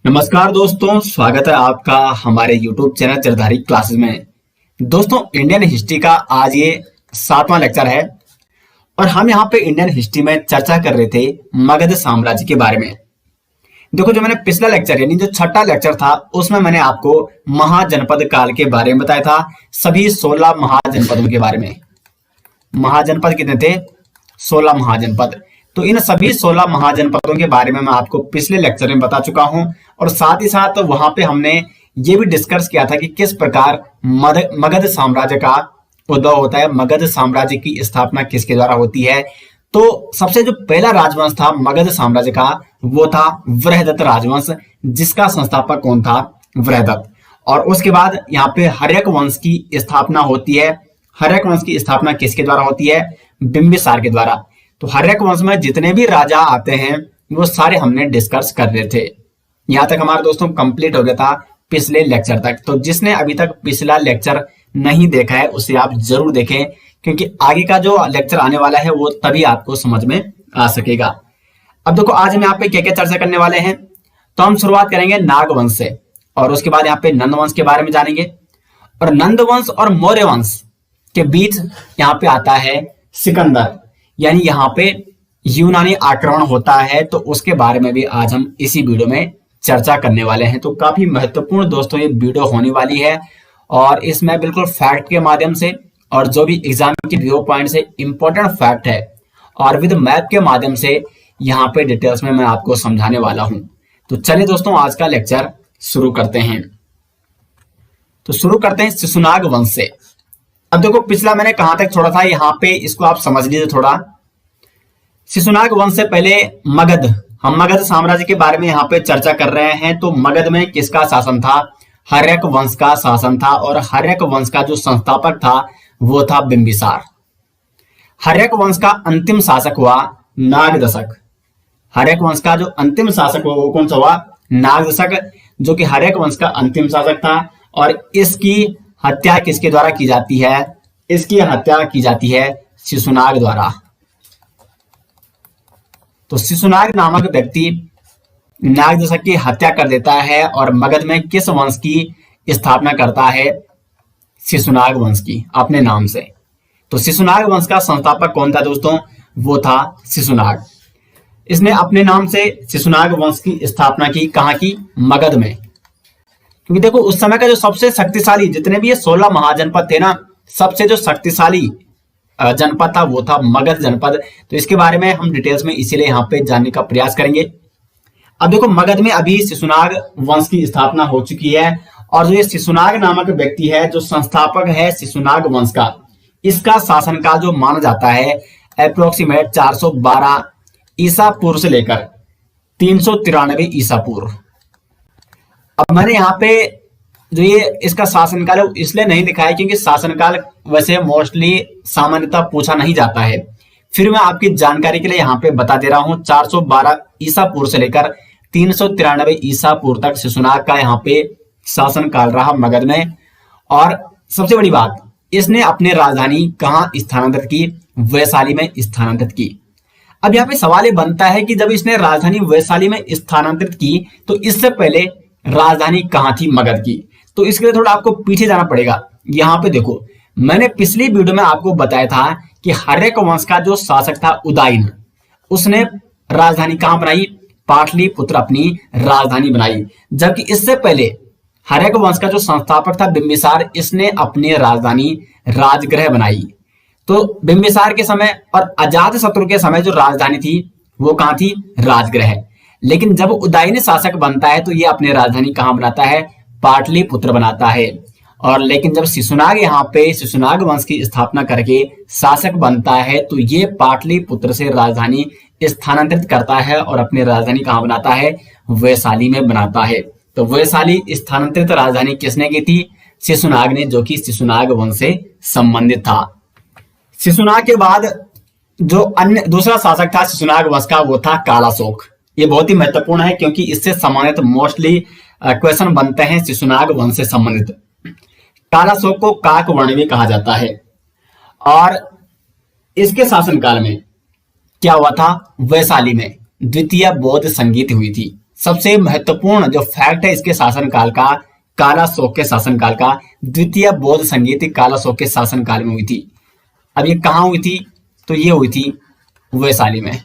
नमस्कार दोस्तों, स्वागत है आपका हमारे YouTube चैनल चरधारी क्लासेस में। दोस्तों, इंडियन हिस्ट्री का आज ये 7वां लेक्चर है और हम यहाँ पे इंडियन हिस्ट्री में चर्चा कर रहे थे मगध साम्राज्य के बारे में। देखो, जो मैंने पिछला लेक्चर यानी जो छठा लेक्चर था उसमें मैंने आपको महाजनपद काल के बारे में बताया था, सभी 16 महाजनपदों के बारे में। महाजनपद कितने थे? 16 महाजनपद। तो इन सभी 16 महाजनपदों के बारे में मैं आपको पिछले लेक्चर में बता चुका हूं और साथ ही साथ वहां पे हमने ये भी डिस्कस किया था कि किस प्रकार मगध साम्राज्य का उद्भव होता है, मगध साम्राज्य की स्थापना किसके द्वारा होती है। तो सबसे जो पहला राजवंश था मगध साम्राज्य का वो था वृहदत्त राजवंश, जिसका संस्थापक कौन था? वृहदत्त। और उसके बाद यहाँ पे हर्यक वंश की स्थापना होती है। हर्यक वंश की स्थापना किसके द्वारा होती है? बिंबिसार के द्वारा। तो हर्यक वंश में जितने भी राजा आते हैं वो सारे हमने डिस्कस कर रहे थे। यहां तक हमारा दोस्तों कंप्लीट हो गया था पिछले लेक्चर तक। तो जिसने अभी तक पिछला लेक्चर नहीं देखा है उसे आप जरूर देखें, क्योंकि आगे का जो लेक्चर आने वाला है वो तभी आपको समझ में आ सकेगा। अब देखो, आज हम यहाँ पे क्या क्या चर्चा करने वाले हैं। तो हम शुरुआत करेंगे नागवंश से और उसके बाद यहाँ पे नंदवंश के बारे में जानेंगे। और नंदवंश और मौर्य वंश के बीच यहाँ पे आता है सिकंदर, यानी यहाँ पे यूनानी आक्रमण होता है। तो उसके बारे में भी आज हम इसी वीडियो में चर्चा करने वाले हैं। तो काफी महत्वपूर्ण दोस्तों ये वीडियो होने वाली है और इसमें बिल्कुल फैक्ट के माध्यम से और जो भी एग्जाम के व्यू पॉइंट से इंपॉर्टेंट फैक्ट है और विद मैप के माध्यम से यहाँ पे डिटेल्स में मैं आपको समझाने वाला हूं। तो चलिए दोस्तों, आज का लेक्चर शुरू करते हैं। तो शुरू करते हैं शिशुनाग वंश से। अब देखो, पिछला मैंने कहां तक छोड़ा था, यहाँ पे इसको आप समझ लीजिए थोड़ा। शिशुनाग वंश से पहले हम मगध साम्राज्य के बारे में यहाँ पे चर्चा कर रहे हैं। तो मगध में किसका शासन था? हर्यक वंश का शासन था और हर्यक वंश का जो संस्थापक था वो था बिंबिसार। हर्यक वंश का अंतिम शासक हुआ नागदशक। हर्यक वंश का जो अंतिम शासक हुआ वो कौन सा हुआ? नागदशक, जो कि हर्यक वंश का अंतिम शासक था। और इसकी हत्या किसके द्वारा की जाती है? इसकी हत्या की जाती है शिशुनाग द्वारा। तो शिशुनाग नामक व्यक्ति नागदशक की हत्या कर देता है और मगध में किस वंश की स्थापना करता है? शिशुनाग वंश की, अपने नाम से। तो शिशुनाग वंश का संस्थापक कौन था दोस्तों? वो था शिशुनाग। इसने अपने नाम से शिशुनाग वंश की स्थापना की। कहां की? मगध में। क्योंकि देखो, उस समय का जो सबसे शक्तिशाली, जितने भी ये 16 महाजनपद थे ना, सबसे जो शक्तिशाली जनपद था वो था मगध जनपद। तो इसके बारे में हम डिटेल्स में इसीलिए यहाँ पे जानने का प्रयास करेंगे। अब देखो, मगध में अभी शिशुनाग वंश की स्थापना हो चुकी है और जो ये शिशुनाग नामक व्यक्ति है, जो संस्थापक है शिशुनाग वंश का, इसका शासनकाल जो माना जाता है अप्रोक्सीमेट 412 ईसा पूर्व से लेकर 393 ईसा पूर्व। अब मैंने यहाँ पे जो ये इसका शासनकाल है इसलिए नहीं लिखा है क्योंकि शासनकाल वैसे मोस्टली सामान्यतः पूछा नहीं जाता है। फिर मैं आपकी जानकारी के लिए यहाँ पे बता दे रहा हूँ, 412 ईसा पूर्व से लेकर 393 ईसा पूर्व तक शिशुनाग का यहाँ पे शासनकाल रहा मगध में। और सबसे बड़ी बात, इसने अपनी राजधानी कहाँ स्थानांतरित की? वैशाली में स्थानांतरित की। अब यहाँ पे सवाल ये बनता है कि जब इसने राजधानी वैशाली में स्थानांतरित की तो इससे पहले राजधानी कहां थी मगध की? तो इसके लिए थोड़ा आपको पीछे जाना पड़ेगा। यहाँ पे देखो, मैंने पिछली वीडियो में आपको बताया था कि हर्यक वंश का जो शासक था उदयन, उसने राजधानी कहां बनाई? पाटलिपुत्र अपनी राजधानी बनाई। जबकि इससे पहले हर्यक वंश का जो संस्थापक था बिंबिसार, इसने अपनी राजधानी राजगृह बनाई। तो बिंबिसार के समय और अजातशत्रु के समय जो राजधानी थी वो कहां थी? राजगृह। लेकिन जब उदयन शासक बनता है तो ये अपनी राजधानी कहां बनाता है? पाटलिपुत्र बनाता है। और लेकिन जब शिशुनाग यहाँ पे शिशुनाग वंश की स्थापना करके शासक बनता है तो ये पाटलिपुत्र से राजधानी स्थानांतरित करता है और अपनी राजधानी कहां बनाता है? वैशाली में बनाता है। तो वैशाली स्थानांतरित राजधानी किसने की थी? शिशुनाग ने, जो कि शिशुनाग वंश से संबंधित था। शिशुनाग के बाद जो अन्य दूसरा शासक था शिशुनाग वंश का वो था कालाशोक। ये बहुत ही महत्वपूर्ण है क्योंकि इससे संबंधित मोस्टली क्वेश्चन बनते हैं शिशुनाग वंश से संबंधित। कालाशोक को काकवर्ण भी कहा जाता है। और इसके शासनकाल में क्या हुआ था? वैशाली में द्वितीय बौद्ध संगीत हुई थी। सबसे महत्वपूर्ण जो फैक्ट है इसके शासनकाल का, कालाशोक के शासनकाल का, द्वितीय बौद्ध संगीति कालाशोक के शासनकाल में हुई थी। अब ये कहाँ हुई थी? तो ये हुई थी वैशाली में।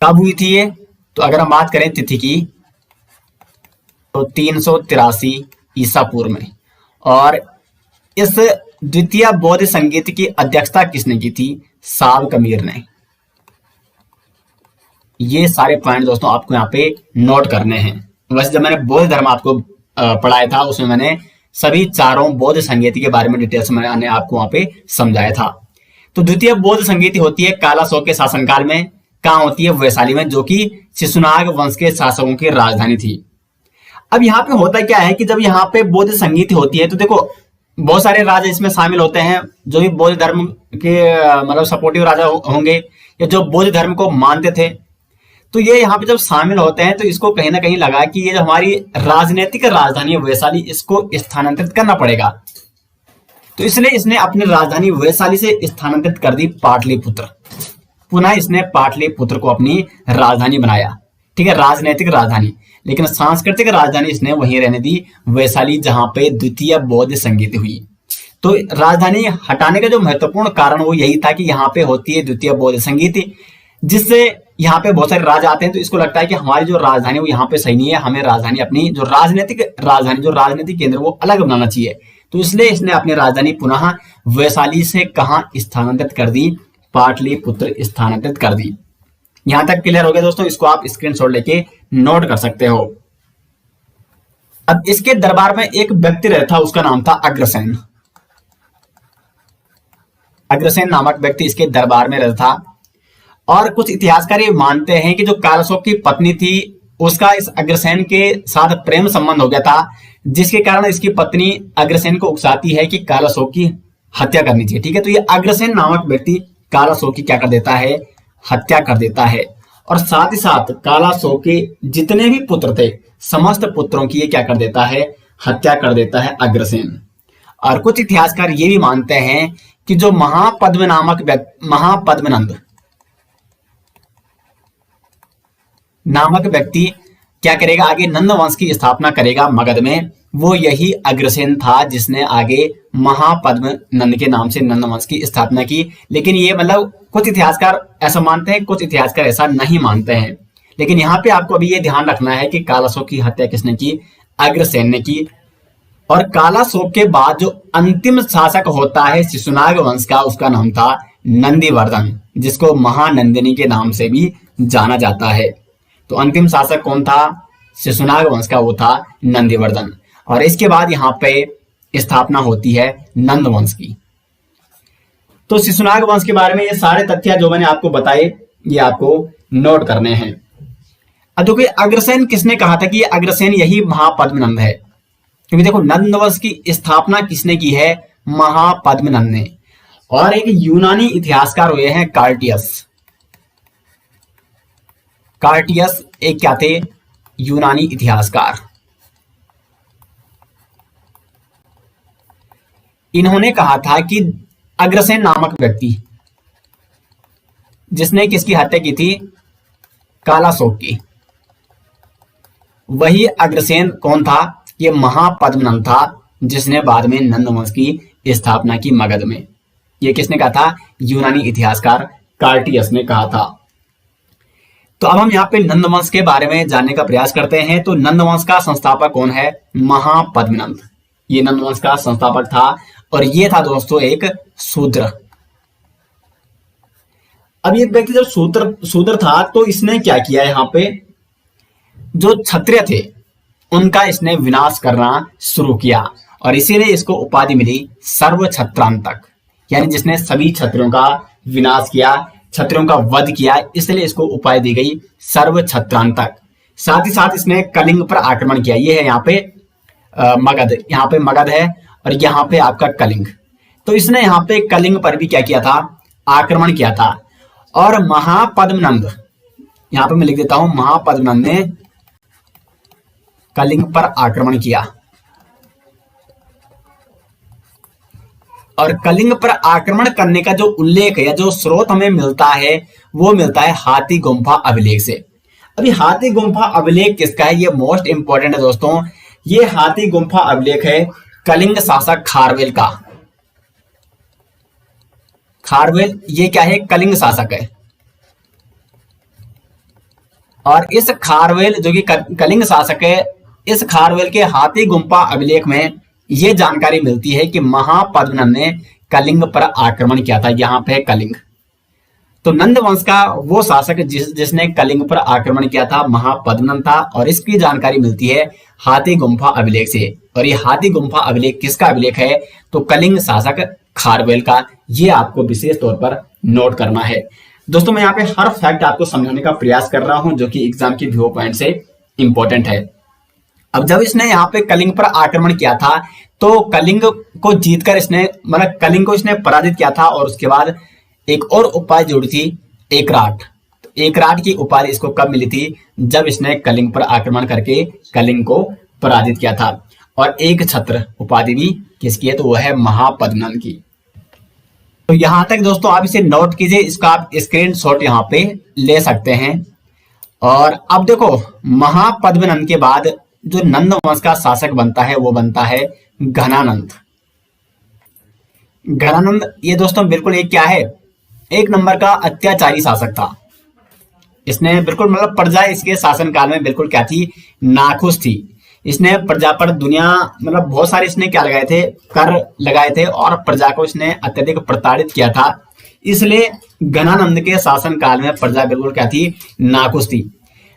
कब हुई थी ये? तो अगर हम बात करें तिथि की तो 383 ईसा पूर्व में। और इस द्वितीय बौद्ध संगीत की अध्यक्षता किसने की थी? साब कबीर ने। ये सारे पॉइंट दोस्तों आपको यहाँ पे नोट करने हैं। वैसे जब मैंने बौद्ध धर्म आपको पढ़ाया था उसमें मैंने सभी चारों बौद्ध संगीति के बारे में डिटेल्स में मैंने आपको वहां पे समझाया था। तो द्वितीय बौद्ध संगीति होती है कालाशोक के शासनकाल में। कहाँ होती है? वैशाली में, जो कि शिशुनाग वंश के शासकों की राजधानी थी। अब यहाँ पे होता क्या है कि जब यहाँ पे बौद्ध संगीति होती है तो देखो बहुत सारे राजा इसमें शामिल होते हैं जो भी बौद्ध धर्म के मतलब सपोर्टिव राजा होंगे या जो बौद्ध धर्म को मानते थे। तो ये यहाँ पे जब शामिल होते हैं तो इसको कहीं ना कहीं लगा कि ये जो हमारी राजनीतिक राजधानी है वैशाली, इसको स्थानांतरित करना पड़ेगा। तो इसलिए इसने अपनी राजधानी वैशाली से स्थानांतरित कर दी पाटलिपुत्र। पुनः इसने पाटलिपुत्र को अपनी राजधानी बनाया। ठीक है, राजनीतिक राजधानी, लेकिन सांस्कृतिक राजधानी इसने वहीं रहने दी, वैशाली, जहां पे द्वितीय बौद्ध संगीति हुई। तो राजधानी हटाने का जो महत्वपूर्ण कारण वो यही था कि यहाँ पे होती है द्वितीय बौद्ध संगीति, जिससे यहाँ पे बहुत सारे राजा आते हैं। तो इसको लगता है कि हमारी जो राजधानी वो यहाँ पे सही नहीं है, हमें राजधानी अपनी जो राजनीतिक केंद्र वो अलग बनाना चाहिए। तो इसलिए इसने अपनी राजधानी पुनः वैशाली से कहां स्थानांतरित कर दी? पाटलिपुत्र स्थानांतरित कर दी। यहां तक क्लियर हो गया दोस्तों? इसको आप स्क्रीनशॉट लेके नोट कर सकते हो। अब इसके दरबार में एक व्यक्ति रहता, उसका नाम था अग्रसेन। अग्रसेन नामक व्यक्ति इसके दरबार में रहता था। और कुछ इतिहासकार ये मानते हैं कि जो कालाशोक की पत्नी थी उसका इस अग्रसेन के साथ प्रेम संबंध हो गया था, जिसके कारण इसकी पत्नी अग्रसेन को उकसाती है कि कालाशोक की हत्या करनी चाहिए। ठीक है, तो ये अग्रसेन नामक व्यक्ति कालाशोक की क्या कर देता है? हत्या कर देता है। और साथ ही साथ कालाशोक के जितने भी पुत्र थे समस्त पुत्रों की ये क्या कर देता है? हत्या कर देता है अग्रसेन। और कुछ इतिहासकार ये भी मानते हैं कि जो महापद्मनंद नामक व्यक्ति क्या करेगा? आगे नंद वंश की स्थापना करेगा मगध में। वो यही अग्रसेन था जिसने आगे महापद्मनंद के नाम से नंद वंश की स्थापना की। लेकिन ये मतलब कुछ इतिहासकार ऐसा मानते हैं, कुछ इतिहासकार ऐसा नहीं मानते हैं। लेकिन यहाँ पे आपको अभी ये ध्यान रखना है कि कालाशोक की हत्या किसने की? अग्रसेन ने की। और कालाशोक के बाद जो अंतिम शासक होता है शिशुनाग वंश का, उसका नाम था नंदीवर्धन, जिसको महानंदिनी के नाम से भी जाना जाता है। तो अंतिम शासक कौन था शिशुनाग वंश का? वो था नंदीवर्धन। और इसके बाद यहाँ पे स्थापना होती है नंद वंश की। तो शिशुनाग वंश के बारे में ये सारे तथ्य जो मैंने आपको बताए ये आपको नोट करने हैं। अब देखो अग्रसेन किसने कहा था कि ये अग्रसेन यही महापद्मनंद है? क्योंकि देखो नंद वंश की स्थापना किसने की है? महापद्मनंद ने। और एक यूनानी इतिहासकार हुए हैं कार्टियस। कार्टियस एक क्या थे? यूनानी इतिहासकार। इन्होंने कहा था कि अग्रसेन नामक व्यक्ति जिसने किसकी हत्या की थी? कालाशोक की। वही अग्रसेन कौन था? ये महापद्मनंद था जिसने बाद में नंद वंश की स्थापना की मगध में। ये किसने कहा था? यूनानी इतिहासकार कार्टियस ने कहा था। तो अब हम यहाँ पे नंद वंश के बारे में जानने का प्रयास करते हैं। तो नंद वंश का संस्थापक कौन है? महापद्मनंद। ये नंद वंश का संस्थापक था और ये था दोस्तों एक शूद्र। अब ये व्यक्ति जब शूद्र था तो इसने क्या किया? यहाँ पे जो क्षत्रिय थे उनका इसने विनाश करना शुरू किया और इसीलिए इसको उपाधि मिली सर्व क्षत्रांतक, यानी जिसने सभी क्षत्रियों का विनाश किया, क्षत्रियों का वध किया, इसलिए इसको उपाधि दी गई सर्व क्षत्रांतक। साथ ही साथ इसने कलिंग पर आक्रमण किया। ये है यहाँ पे मगध, यहाँ पे मगध है और यहाँ पे आपका कलिंग। तो इसने यहाँ पे कलिंग पर भी क्या किया था? आक्रमण किया था। और महापद्मनंद, यहाँ पे मैं लिख देता हूं, महापद्मनंद ने कलिंग पर आक्रमण किया। और कलिंग पर आक्रमण करने का जो उल्लेख है या जो स्रोत हमें मिलता है वो मिलता है हाथी गुम्फा अभिलेख से। अभी हाथी गुम्फा अभिलेख किसका है, ये मोस्ट इंपॉर्टेंट है दोस्तों। ये हाथी गुम्फा अभिलेख है कलिंग शासक खारवेल का। खारवेल ये क्या है, कलिंग शासक है। और इस खारवेल जो कि कलिंग शासक है, इस खारवेल के हाथी गुम्फा अभिलेख में यह जानकारी मिलती है कि महापद्मनंद ने कलिंग पर आक्रमण किया था। यहाँ पे कलिंग, तो नंद वंश का वो शासक जिसने कलिंग पर आक्रमण किया था महापद्मनंद था, और इसकी जानकारी मिलती है हाथी गुम्फा अभिलेख से। और ये हाथी गुम्फा अभिलेख किसका अभिलेख है, तो कलिंग शासक खारवेल का। ये आपको विशेष तौर पर नोट करना है दोस्तों। मैं यहाँ पे हर फैक्ट आपको समझाने का प्रयास कर रहा हूं जो कि एग्जाम की व्यू पॉइंट से इंपॉर्टेंट है। अब जब इसने यहाँ पे कलिंग पर आक्रमण किया था तो कलिंग को जीतकर इसने मतलब कलिंग को इसने पराजित किया था, और उसके बाद एक और उपाधि जोड़ी थी, एकराट। तो एकराट की उपाधि इसको कब मिली थी, जब इसने कलिंग पर आक्रमण करके कलिंग को पराजित किया था। और एक छत्र उपाधि भी किसकी है, तो वह है महापद्मनंद की। तो यहां तक दोस्तों आप इसे नोट कीजिए, इसका आप स्क्रीनशॉट यहाँ पे ले सकते हैं। और अब देखो महापद्मनंद के बाद जो नंद वंश का शासक बनता है वो बनता है घनानंद। घनानंद ये दोस्तों बिल्कुल एक क्या है, एक नंबर का अत्याचारी शासक था। इसने बिल्कुल मतलब प्रजा इसके शासन काल में बिल्कुल क्या थी, नाखुश थी। इसने प्रजा पर दुनिया मतलब बहुत सारे इसने क्या लगाए थे, कर लगाए थे, और प्रजा को इसने अत्यधिक प्रताड़ित किया था। इसलिए घनानंद के शासन काल में प्रजा बिल्कुल क्या थी, नाखुश थी।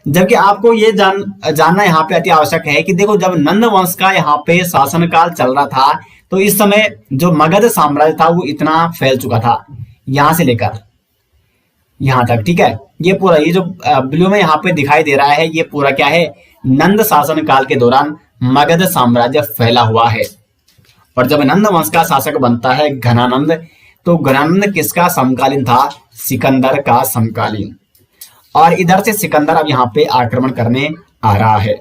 जबकि आपको ये जानना यहाँ पे अति आवश्यक है कि देखो जब नंद वंश का यहाँ पे शासन काल चल रहा था तो इस समय जो मगध साम्राज्य था वो इतना फैल चुका था, यहां से लेकर यहां तक। ठीक है, ये पूरा ये जो ब्लू में यहाँ पे दिखाई दे रहा है ये पूरा क्या है, नंद शासन काल के दौरान मगध साम्राज्य फैला हुआ है। और जब नंद वंश का शासक बनता है घनानंद, तो घनानंद किसका समकालीन था, सिकंदर का समकालीन। और इधर से सिकंदर अब यहाँ पे आक्रमण करने आ रहा है,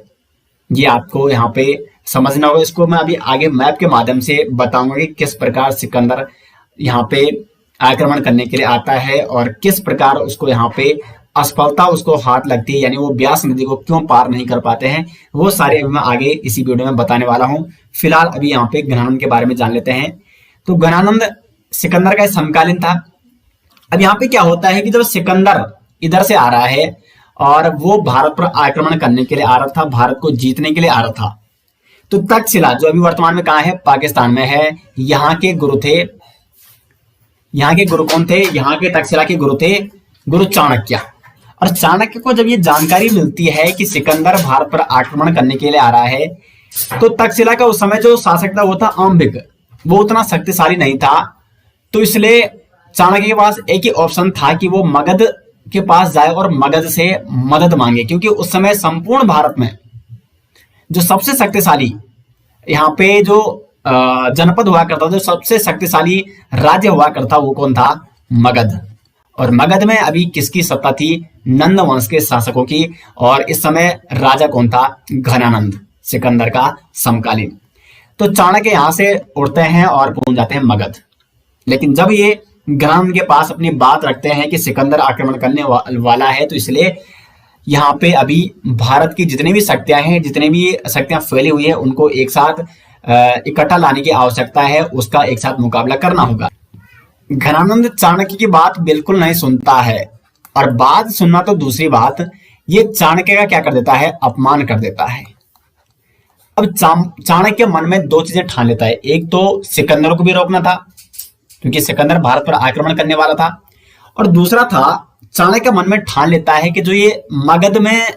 ये आपको यहाँ पे समझना होगा। इसको मैं अभी आगे मैप के माध्यम से बताऊंगा कि किस प्रकार सिकंदर यहाँ पे आक्रमण करने के लिए आता है और किस प्रकार उसको यहाँ पे असफलता उसको हाथ लगती है, यानी वो ब्यास नदी को क्यों पार नहीं कर पाते हैं, वो सारे अभी मैं आगे इसी वीडियो में बताने वाला हूँ। फिलहाल अभी यहाँ पे घनानंद के बारे में जान लेते हैं। तो घनानंद सिकंदर का समकालीन था। अब यहाँ पे क्या होता है कि जब सिकंदर इधर से आ रहा है और वो भारत पर आक्रमण करने के लिए आ रहा था, भारत को जीतने के लिए आ रहा था, तो तक्षशिला जो अभी वर्तमान में कहाँ है, पाकिस्तान में है, यहाँ के गुरु थे, यहाँ के गुरु कौन थे, यहाँ के तक्षशिला के गुरु थे गुरु चाणक्य। और चाणक्य को जब ये जानकारी मिलती है कि सिकंदर भारत पर आक्रमण करने के लिए आ रहा है, तो तक्षशिला का उस समय जो शासक था वो था अंबिक, वो उतना शक्तिशाली नहीं था। तो इसलिए चाणक्य के पास एक ही ऑप्शन था कि वो मगध के पास जाए और मगध से मदद मांगे, क्योंकि उस समय संपूर्ण भारत में जो सबसे शक्तिशाली यहाँ पे जो जनपद हुआ करता था, जो सबसे शक्तिशाली राज्य हुआ करता, वो कौन था, मगध। और मगध में अभी किसकी सत्ता थी, नंद वंश के शासकों की। और इस समय राजा कौन था, घनानंद, सिकंदर का समकालीन। तो चाणक्य यहां से उड़ते हैं और पहुंच जाते हैं मगध। लेकिन जब ये घनानंद के पास अपनी बात रखते हैं कि सिकंदर आक्रमण करने वाला है, तो इसलिए यहाँ पे अभी भारत की जितनी भी शक्तियां हैं, जितनी भी शक्तियां फैली हुई है, उनको एक साथ इकट्ठा लाने की आवश्यकता है, उसका एक साथ मुकाबला करना होगा। घनानंद चाणक्य की बात बिल्कुल नहीं सुनता है, और बात सुनना तो दूसरी बात, ये चाणक्य का क्या कर देता है, अपमान कर देता है। अब चाणक्य मन में दो चीजें ठान लेता है, एक तो सिकंदर को भी रोकना था क्योंकि सिकंदर भारत पर आक्रमण करने वाला था, और दूसरा था चाणक्य मन में ठान लेता है कि जो ये मगध में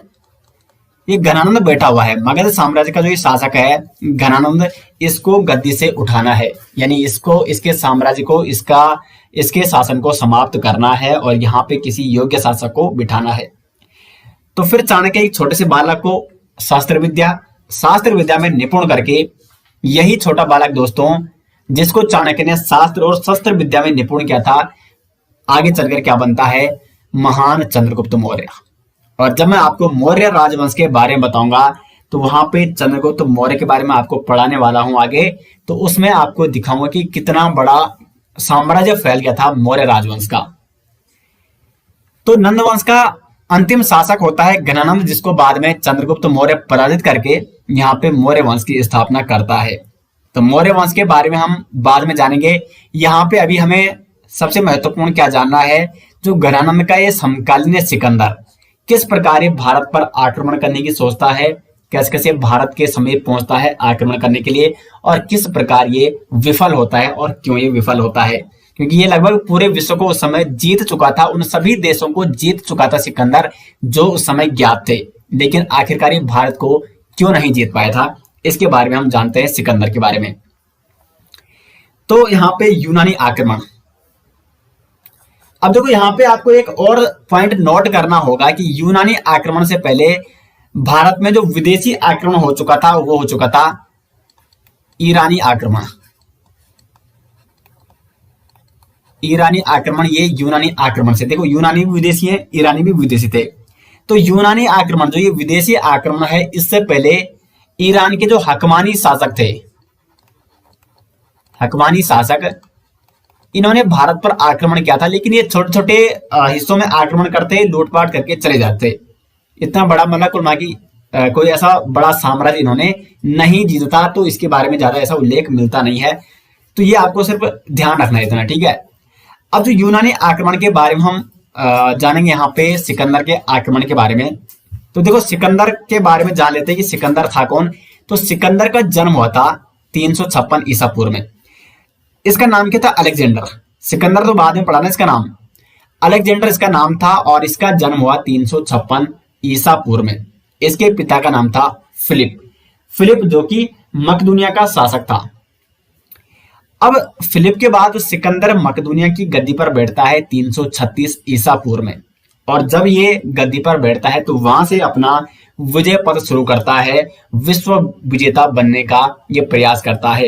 ये घनानंद बैठा हुआ है, मगध साम्राज्य का जो ये शासक है घनानंद, इसको गद्दी से उठाना है, यानी इसको, इसके साम्राज्य को, इसके शासन को समाप्त करना है और यहाँ पे किसी योग्य शासक को बिठाना है। तो फिर चाणक्य एक छोटे से बालक को शास्त्र विद्या में निपुण करके, यही छोटा बालक दोस्तों जिसको चाणक्य ने शास्त्र और शस्त्र विद्या में निपुण किया था, आगे चलकर क्या बनता है, महान चंद्रगुप्त मौर्य। और जब मैं आपको मौर्य राजवंश के बारे में बताऊंगा तो वहां पे चंद्रगुप्त मौर्य के बारे में आपको पढ़ाने वाला हूं आगे। तो उसमें आपको दिखाऊंगा कि कितना बड़ा साम्राज्य फैल गया था मौर्य राजवंश का। तो नंद वंश का अंतिम शासक होता है घनानंद, जिसको बाद में चंद्रगुप्त मौर्य पराजित करके यहाँ पे मौर्य वंश की स्थापना करता है। तो मौर्य वंश के बारे में हम बाद में जानेंगे। यहाँ पे अभी हमें सबसे महत्वपूर्ण क्या जानना है, जो घनानंद का ये समकालीन सिकंदर किस प्रकार भारत पर आक्रमण करने की सोचता है, कैसे कैसे भारत के समीप पहुंचता है आक्रमण करने के लिए, और किस प्रकार ये विफल होता है और क्यों ये विफल होता है। क्योंकि ये लगभग पूरे विश्व को उस समय जीत चुका था, उन सभी देशों को जीत चुका था सिकंदर जो उस समय ज्ञात थे, लेकिन आखिरकार भारत को क्यों नहीं जीत पाया था, इसके बारे में हम जानते हैं सिकंदर के बारे में। तो यहाँ पे यूनानी आक्रमण। अब देखो यहाँ पे आपको एक और पॉइंट नोट करना होगा कि यूनानी आक्रमण से पहले भारत में जो विदेशी आक्रमण हो चुका था वो हो चुका था ईरानी आक्रमण। ईरानी आक्रमण ये यूनानी आक्रमण से, देखो यूनानी भी विदेशी है, ईरानी भी विदेशी थे। तो यूनानी आक्रमण जो ये विदेशी आक्रमण है, इससे पहले ईरान के जो हकमानी शासक थे, हकमानी शासक, इन्होंने भारत पर आक्रमण किया था, लेकिन ये छोटे छोटे हिस्सों में आक्रमण करते, लूटपाट करके चले जाते। इतना बड़ा मतलब कुल कोई ऐसा बड़ा साम्राज्य इन्होंने नहीं जीता, तो इसके बारे में ज्यादा ऐसा उल्लेख मिलता नहीं है। तो ये आपको सिर्फ ध्यान रखना है इतना, ठीक है। अब जो यूनानी आक्रमण के बारे में हम जानेंगे यहाँ पे सिकंदर के आक्रमण के बारे में। तो देखो सिकंदर के बारे में जान लेते हैं कि सिकंदर था कौन। तो सिकंदर का जन्म हुआ था 356 ईसा पूर्व में। इसका नाम क्या था? अलेक्जेंडर। सिकंदर तो बाद में पढ़ा ना इसका नाम, अलेक्जेंडर इसका नाम था, और इसका जन्म हुआ 356 ईसा पूर्व में। इसके पिता का नाम था फिलिप, फिलिप जो कि मकदूनिया का शासक था। अब फिलिप के बाद सिकंदर मकदूनिया की गद्दी पर बैठता है 336 ईसा पूर्व में, और जब ये गद्दी पर बैठता है तो वहां से अपना विजय पथ शुरू करता है, विश्व विजेता बनने का ये प्रयास करता है।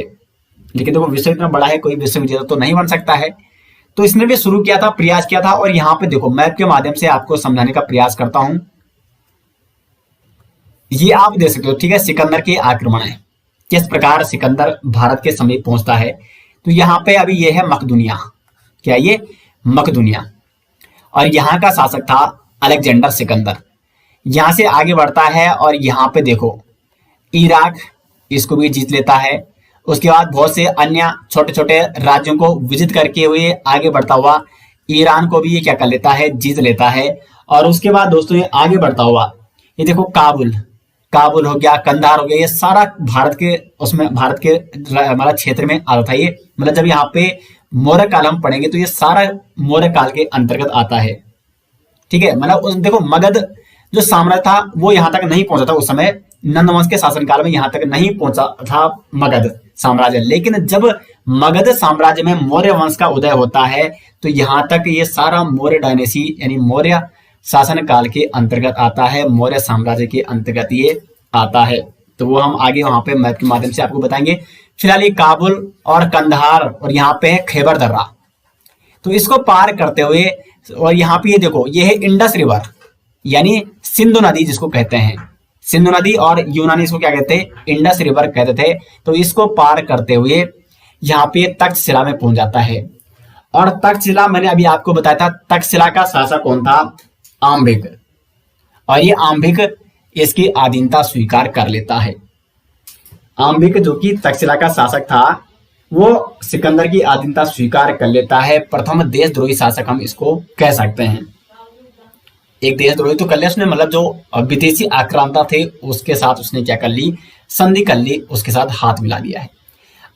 लेकिन देखो विश्व इतना बड़ा है, कोई विश्व विजेता तो नहीं बन सकता है, तो इसने भी शुरू किया था, प्रयास किया था। और यहाँ पे देखो मैप के माध्यम से आपको समझाने का प्रयास करता हूं, ये आप देख सकते हो, ठीक है। सिकंदर के आक्रमण है, किस प्रकार सिकंदर भारत के समीप पहुंचता है। तो यहाँ पे अभी ये है मकदूनिया, क्या ये मकदूनिया, और यहाँ का शासक था अलेक्जेंडर सिकंदर। यहां से आगे बढ़ता है और यहाँ पे देखो इराक, इसको भी जीत लेता है। उसके बाद बहुत से अन्य छोटे छोटे राज्यों को विजित करके हुए आगे बढ़ता हुआ ईरान को भी ये क्या कर लेता है, जीत लेता है। और उसके बाद दोस्तों ये आगे बढ़ता हुआ, ये देखो काबुल, काबुल हो गया, कंधार हो गया, ये सारा भारत के उसमें भारत के हमारा क्षेत्र में आता था ये। मतलब जब यहाँ पे मौर्य काल हम पढ़ेंगे तो ये सारा मौर्य काल के अंतर्गत आता है, ठीक है। मतलब देखो मगध जो साम्राज्य था वो यहाँ तक नहीं पहुंचा था उस समय, नंदवंश के शासनकाल में यहाँ तक नहीं पहुंचा था मगध साम्राज्य। लेकिन जब मगध साम्राज्य में मौर्य वंश का उदय होता है तो यहाँ तक ये सारा मौर्य डायनेसी यानी मौर्य शासन काल के अंतर्गत आता है, मौर्य साम्राज्य के अंतर्गत ये आता है। तो वो हम आगे वहां पे मैप के माध्यम से आपको बताएंगे। फिलहाल ये काबुल और कंधार और यहाँ पे है खैबर दर्रा, तो इसको पार करते हुए, और यहाँ पे ये देखो ये है इंडस रिवर यानी सिंधु नदी जिसको कहते हैं, सिंधु नदी, और यूनानी इसको क्या कहते हैं, इंडस रिवर कहते थे। तो इसको पार करते हुए यहाँ पे तक्षशिला में पहुंच जाता है। और तक्षशिला मैंने अभी आपको बताया था, तक्षशिला का शासक कौन था? आम्भिक। और ये आम्भिक इसकी अधीनता स्वीकार कर लेता है। आम्भिक जो कि तक्षशिला का शासक था वो सिकंदर की अधीनता स्वीकार कर लेता है। प्रथम देशद्रोही शासक हम इसको कह सकते हैं। एक देशद्रोही तो कर लिया उसने, मतलब जो विदेशी आक्रांता थे उसके साथ उसने क्या कर ली, संधि कर ली, उसके साथ हाथ मिला लिया है।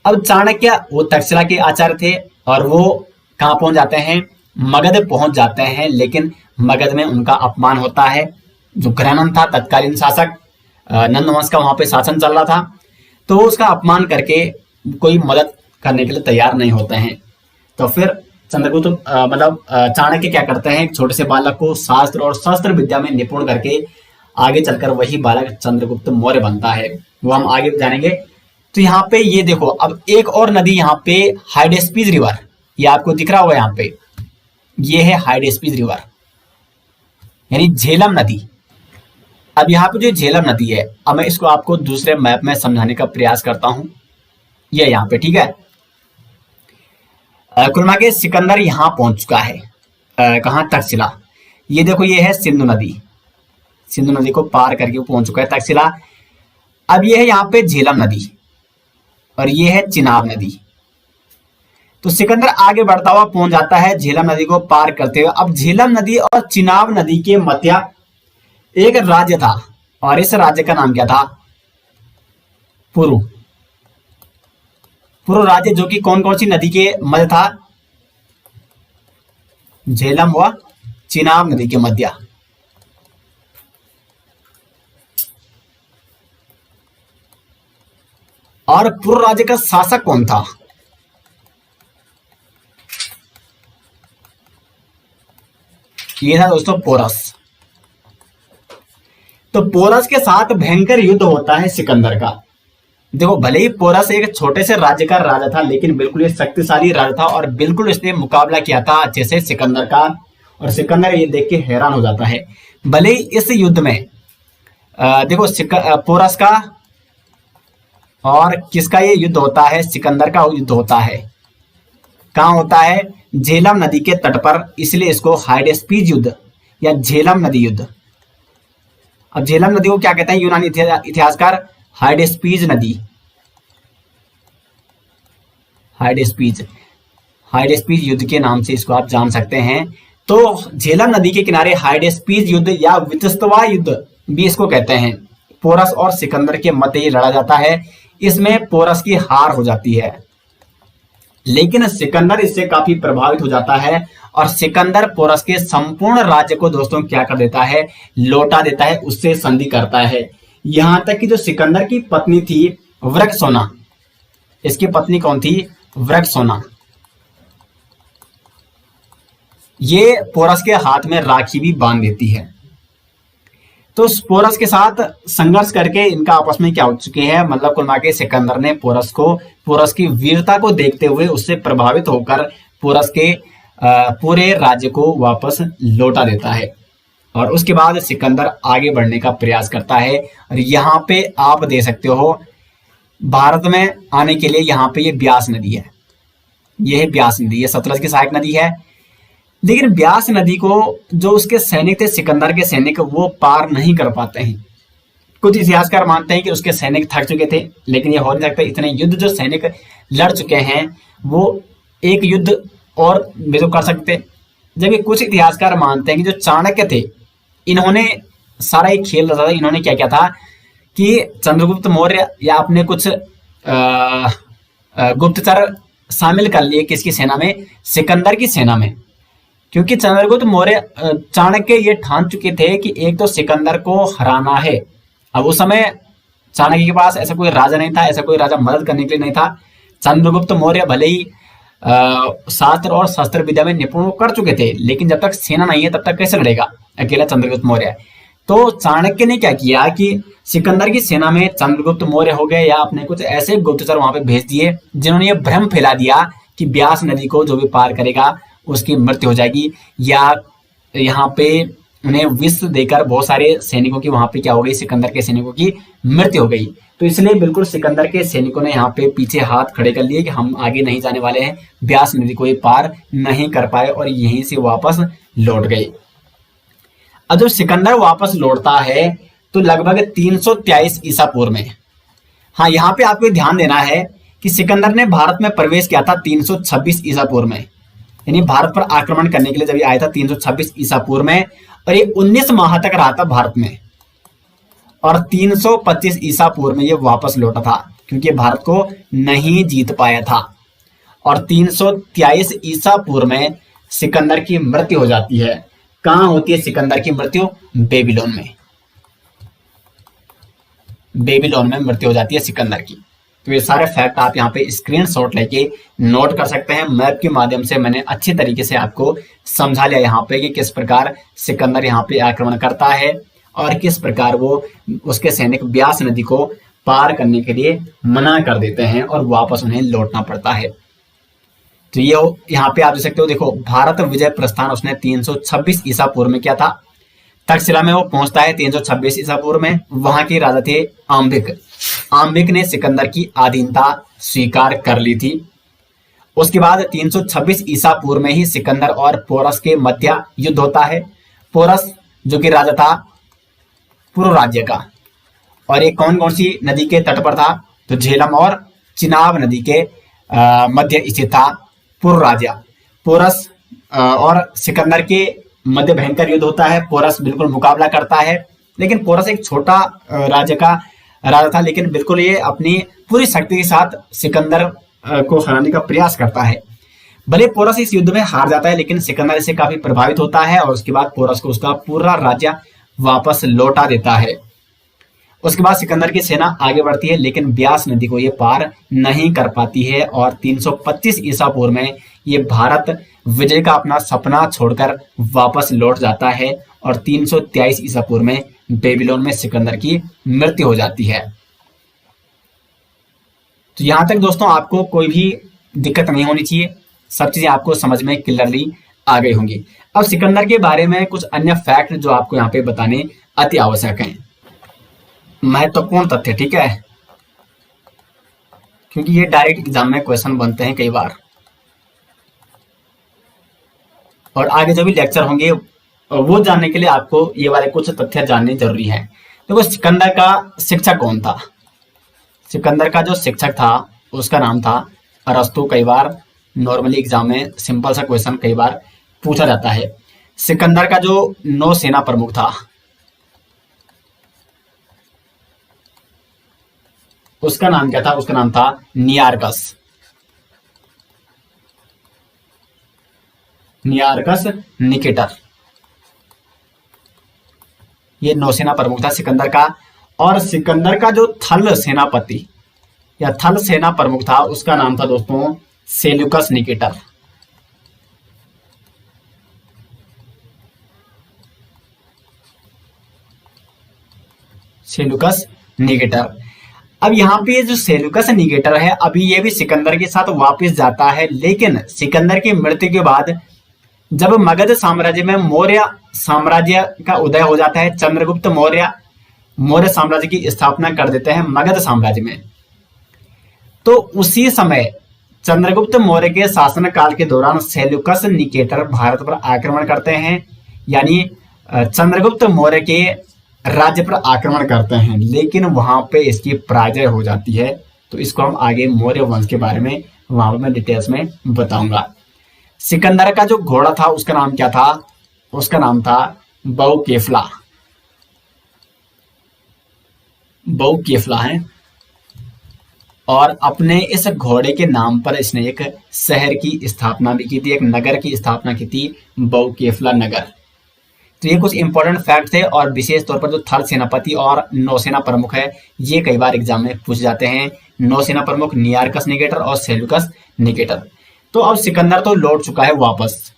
अब चाणक्य वो तक्षशिला के आचार्य थे और वो कहाँ पहुंच जाते हैं, मगध पहुंच जाते हैं। लेकिन मगध में उनका अपमान होता है। जो घनानंद था तत्कालीन शासक, नंदवंश का वहां पे शासन चल रहा था, तो उसका अपमान करके कोई मदद करने के लिए तैयार नहीं होते हैं। तो फिर चंद्रगुप्त मतलब चाणक्य क्या करते हैं, एक छोटे से बालक को शास्त्र और शस्त्र विद्या में निपुण करके आगे चलकर वही बालक चंद्रगुप्त मौर्य बनता है, वो हम आगे जानेंगे। तो यहाँ पे ये देखो, अब एक और नदी यहाँ पे हाइडेस्पीज रिवर, ये आपको दिख रहा होगा यहाँ पे, ये है हाइडेस्पीज रिवर यानी झेलम नदी। अब यहाँ पे जो झेलम नदी है, अब मैं इसको आपको दूसरे मैप में समझाने का प्रयास करता हूं। ये यहाँ पे, ठीक है। कुल मिला के सिकंदर यहाँ पहुंच चुका है। कहाँ? तक्षशिला। ये देखो, ये है सिंधु नदी। सिंधु नदी को पार करके वो पहुंच चुका है तक्षशिला। अब ये है यहाँ पे झेलम नदी और ये है चिनाब नदी। तो सिकंदर आगे बढ़ता हुआ पहुंच जाता है झेलम नदी को पार करते हुए। अब झेलम नदी और चिनाब नदी के मध्य एक राज्य था और इस राज्य का नाम क्या था? पुरु। पुरु राज्य, जो कि कौन कौन सी नदी के मध्य था? झेलम व चिनाब नदी के मध्य। और पुरु राज्य का शासक कौन था? ये था दोस्तों पोरस। तो पोरस के साथ भयंकर युद्ध होता है सिकंदर का। देखो, भले ही पोरस एक छोटे से राज्य का राजा था, लेकिन बिल्कुल ये शक्तिशाली राजा था और बिल्कुल इसने मुकाबला किया था अच्छे से सिकंदर का। और सिकंदर ये देख के हैरान हो जाता है। भले ही इस युद्ध में देखो पोरस का और किसका ये युद्ध होता है? सिकंदर का युद्ध होता है। कहाँ होता है? झेलम नदी के तट पर, इसलिए इसको हाइडेस्पीज युद्ध या झेलम नदी युद्ध। अब झेलम नदी को क्या कहते हैं यूनानी इतिहासकार? हाइडेस्पीज नदी। हाइडेस्पीज युद्ध के नाम से इसको आप जान सकते हैं। तो झेलम नदी के किनारे हाइडेस्पीज युद्ध या वितस्तवा युद्ध भी इसको कहते हैं। पोरस और सिकंदर के मध्य ये लड़ा जाता है। इसमें पोरस की हार हो जाती है, लेकिन सिकंदर इससे काफी प्रभावित हो जाता है और सिकंदर पोरस के संपूर्ण राज्य को दोस्तों क्या कर देता है? लौटा देता है, उससे संधि करता है। यहां तक कि जो सिकंदर की पत्नी थी वृक्षसोना, इसकी पत्नी कौन थी? वृक्षसोना। ये पोरस के हाथ में राखी भी बांध देती है। तो पोरस के साथ संघर्ष करके इनका आपस में क्या हो चुके हैं? मतलब कुल मिला के सिकंदर ने पोरस की वीरता को देखते हुए उससे प्रभावित होकर पोरस के पूरे राज्य को वापस लौटा देता है। और उसके बाद सिकंदर आगे बढ़ने का प्रयास करता है। और यहाँ पे आप दे सकते हो, भारत में आने के लिए यहाँ पे ये ब्यास नदी है। ये है ब्यास नदी, ये सतलज की सहायक नदी है। लेकिन ब्यास नदी को जो उसके सैनिक थे, सिकंदर के सैनिक, वो पार नहीं कर पाते हैं। कुछ इतिहासकार मानते हैं कि उसके सैनिक थक चुके थे, लेकिन ये हो नहीं सकता। इतने युद्ध जो सैनिक लड़ चुके हैं, वो एक युद्ध और भी तो कर सकते। जबकि कुछ इतिहासकार मानते हैं कि जो चाणक्य थे, इन्होंने सारा एक खेल रचा था। इन्होंने क्या किया था कि चंद्रगुप्त मौर्य या अपने कुछ गुप्तचर शामिल कर लिए किसकी सेना में? सिकंदर की सेना में। क्योंकि चंद्रगुप्त मौर्य चाणक्य ये ठान चुके थे कि एक तो सिकंदर को हराना है। अब उस समय चाणक्य के पास ऐसा कोई राजा नहीं था, ऐसा कोई राजा मदद करने के लिए नहीं था। चंद्रगुप्त मौर्य भले ही शास्त्र और शस्त्र विद्या में निपुण कर चुके थे, लेकिन जब तक सेना नहीं है तब तक कैसे लड़ेगा अकेला चंद्रगुप्त मौर्य? तो चाणक्य ने क्या किया कि सिकंदर की सेना में चंद्रगुप्त मौर्य हो गए या अपने कुछ ऐसे गुप्तचर वहां पे भेज दिए जिन्होंने ये भ्रम फैला दिया कि ब्यास नदी को जो भी पार करेगा उसकी मृत्यु हो जाएगी, या यहाँ पे उन्हें विष देकर बहुत सारे सैनिकों की वहां पे क्या हो गई? सिकंदर के सैनिकों की मृत्यु हो गई। तो इसलिए बिल्कुल सिकंदर के सैनिकों ने यहाँ पे पीछे हाथ खड़े कर लिए कि हम आगे नहीं जाने वाले हैं। ब्यास नदी को ये पार नहीं कर पाए और यहीं से वापस लौट गए। अब जब सिकंदर वापस लौटता है तो लगभग 323 ईसा पूर्व में। हाँ, यहाँ पे आपको ध्यान देना है कि सिकंदर ने भारत में प्रवेश किया था 326 ईसा पूर्व में, यानी भारत पर आक्रमण करने के लिए जब ये आया था 326 ईसा पूर्व में। और ये 19 माह तक रहा था भारत में और 325 ईसा पूर्व में ये वापस लौटा था, क्योंकि भारत को नहीं जीत पाया था। और 323 ईसा पूर्व में सिकंदर की मृत्यु हो जाती है। कहां होती है सिकंदर की मृत्यु? बेबीलोन में। बेबीलोन में मृत्यु हो जाती है सिकंदर की। तो ये सारे फैक्ट आप यहाँ पे स्क्रीनशॉट लेके नोट कर सकते हैं। मैप के माध्यम से मैंने अच्छी तरीके से आपको समझा लिया यहाँ पे कि किस प्रकार सिकंदर यहाँ पे आक्रमण करता है और किस प्रकार वो उसके सैनिक ब्यास नदी को पार करने के लिए मना कर देते हैं और वापस उन्हें लौटना पड़ता है। तो ये यहाँ पे आप देख सकते हो, देखो भारत विजय प्रस्थान उसने 326 ईसा पूर्व में किया था। तक्षशिला में वो पहुंचता है 326 ईसा पूर्व में। वहां के राजा थे आम्बिक। आम्बिक ने सिकंदर की अधीनता स्वीकार कर ली थी। उसके बाद 326 ईसा पूर्व में ही सिकंदर और पोरस के मध्य युद्ध होता है। पोरस जो कि राजा था पूर्व राज्य का, और ये कौन कौन सी नदी के तट पर था, तो झेलम और चिनाब नदी के मध्य स्थित था पूर्व राज्य। पोरस और सिकंदर के मध्य भयंकर युद्ध होता है। पोरस बिल्कुल मुकाबला करता है, लेकिन पोरस एक छोटा राज्य का राजा था, लेकिन बिल्कुल ये अपनी पूरी शक्ति के साथ सिकंदर को हराने का प्रयास करता है। भले पोरस इस युद्ध में हार जाता है, लेकिन सिकंदर इससे काफी प्रभावित होता है और उसके बाद पोरस को उसका पूरा राज्य वापस लौटा देता है। उसके बाद सिकंदर की सेना आगे बढ़ती है, लेकिन ब्यास नदी को ये पार नहीं कर पाती है और 325 ईसा पूर्व में ये भारत विजय का अपना सपना छोड़कर वापस लौट जाता है और 323 ईसा पूर्व में बेबीलोन में सिकंदर की मृत्यु हो जाती है। तो यहां तक दोस्तों आपको कोई भी दिक्कत नहीं होनी चाहिए, सब चीजें आपको समझ में क्लियरली आ गई होंगी। अब सिकंदर के बारे में कुछ अन्य फैक्ट जो आपको यहाँ पे बताने अति आवश्यक हैं, महत्वपूर्ण तथ्य, ठीक है, क्योंकि ये डायरेक्ट एग्जाम में क्वेश्चन बनते हैं कई बार, और आगे जो भी लेक्चर होंगे वो जानने के लिए आपको ये वाले कुछ तथ्य जानने जरूरी है। देखो, सिकंदर का शिक्षक कौन था? सिकंदर का जो शिक्षक था उसका नाम था अरस्तु। कई बार नॉर्मली एग्जाम में सिंपल सा क्वेश्चन कई बार पूछा जाता है। सिकंदर का जो नौसेना प्रमुख था उसका नाम क्या था? उसका नाम था नियारकस। नियारकस निकेटर, ये नौसेना प्रमुख था सिकंदर का। और सिकंदर का जो थल सेनापति या थल सेना प्रमुख था उसका नाम था दोस्तों सेल्यूकस निकेटर। Seleucus Nicator. अब यहाँ पे जो सेल्यूकस निकेटर है, अभी ये भी सिकंदर के साथ वापस जाता है, लेकिन सिकंदर की मृत्यु के बाद जब मगध साम्राज्य में मौर्य साम्राज्य का उदय हो जाता है, चंद्रगुप्त मौर्य साम्राज्य की स्थापना कर देते हैं मगध साम्राज्य में, तो उसी समय चंद्रगुप्त मौर्य के शासन काल के दौरान सेल्यूकस निकेटर भारत पर आक्रमण करते हैं, यानी चंद्रगुप्त मौर्य के राज्य पर आक्रमण करते हैं, लेकिन वहां पे इसकी पराजय हो जाती है। तो इसको हम आगे मौर्य वंश के बारे में वहां पर मैं डिटेल्स में बताऊंगा। सिकंदर का जो घोड़ा था उसका नाम क्या था? उसका नाम था बहुकेफला। बहुकेफला है, और अपने इस घोड़े के नाम पर इसने एक शहर की स्थापना भी की थी, एक नगर की स्थापना की थी, बहुकेफला नगर। तो ये कुछ इंपॉर्टेंट फैक्ट थे, और विशेष तौर पर जो थल सेनापति और नौसेना प्रमुख है ये कई बार एग्जाम में पूछ जाते हैं। नौसेना प्रमुख नियारकस निकेटर और सेल्यूकस निकेटर। तो अब सिकंदर तो लौट चुका है वापस,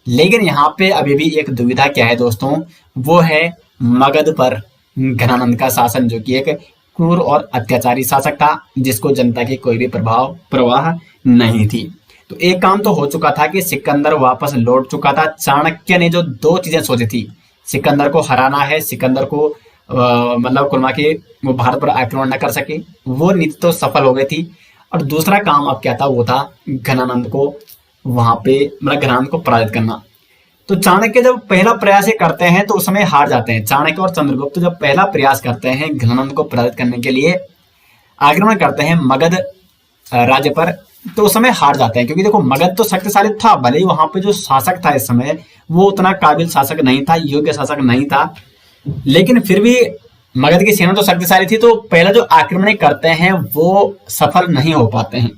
लेकिन यहाँ पे अभी भी एक दुविधा क्या है दोस्तों, वो है मगध पर घनानंद का शासन, जो कि एक क्रूर और अत्याचारी शासक था जिसको जनता की कोई भी प्रवाह नहीं थी। तो एक काम तो हो चुका था कि सिकंदर वापस लौट चुका था। चाणक्य ने जो दो चीजें सोची थी, सिकंदर को हराना है, सिकंदर को मतलब कुल के वो भारत पर आक्रमण न कर सके, वो नीति तो सफल हो गई थी। और दूसरा काम अब क्या था, वो था घनानंद को वहां पे मतलब घनानंद को पराजित करना। तो चाणक्य जब पहला प्रयास करते हैं तो उस समय हार जाते हैं। चाणक्य और चंद्रगुप्त जब पहला प्रयास करते हैं घनानंद को पराजित करने के लिए, आक्रमण करते हैं मगध राज्य पर, तो उस समय हार जाते हैं। क्योंकि देखो, मगध तो शक्तिशाली था, भले ही वहां पे जो शासक था इस समय वो उतना काबिल शासक नहीं था, योग्य शासक नहीं था, लेकिन फिर भी मगध की सेना तो शक्तिशाली थी। तो पहला जो आक्रमण करते हैं वो सफल नहीं हो पाते हैं।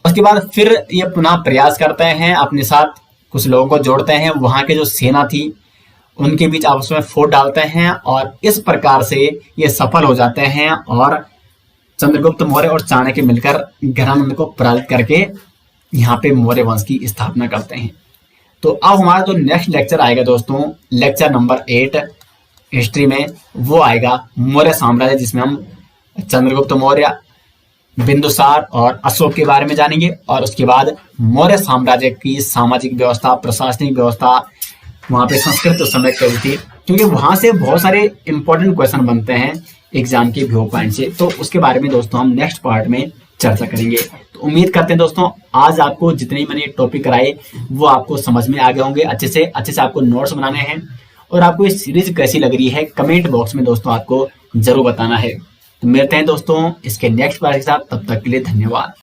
उसके बाद फिर ये पुनः प्रयास करते हैं, अपने साथ कुछ लोगों को जोड़ते हैं, वहां की जो सेना थी उनके बीच आपस में फौट डालते हैं, और इस प्रकार से ये सफल हो जाते हैं और चंद्रगुप्त मौर्य और चाणक्य मिलकर घनानंद को पराजित करके यहाँ पे मौर्य वंश की स्थापना करते हैं। तो अब हमारा जो नेक्स्ट लेक्चर आएगा दोस्तों, लेक्चर नंबर 8 हिस्ट्री में, वो आएगा मौर्य साम्राज्य, जिसमें हम चंद्रगुप्त मौर्य, बिंदुसार और अशोक के बारे में जानेंगे। और उसके बाद मौर्य साम्राज्य की सामाजिक व्यवस्था, प्रशासनिक व्यवस्था, वहां पे संस्कृत उस समय कही थी, क्योंकि वहां से बहुत सारे इंपॉर्टेंट क्वेश्चन बनते हैं एग्जाम के व्यू पॉइंट से। तो उसके बारे में दोस्तों हम नेक्स्ट पार्ट में चर्चा करेंगे। तो उम्मीद करते हैं दोस्तों आज आपको जितने मैंने टॉपिक कराए वो आपको समझ में आ गए होंगे। अच्छे से आपको नोट्स बनाने हैं और आपको ये सीरीज कैसी लग रही है कमेंट बॉक्स में दोस्तों आपको जरूर बताना है। तो मिलते हैं दोस्तों इसके नेक्स्ट पार्ट के साथ, तब तक के लिए धन्यवाद।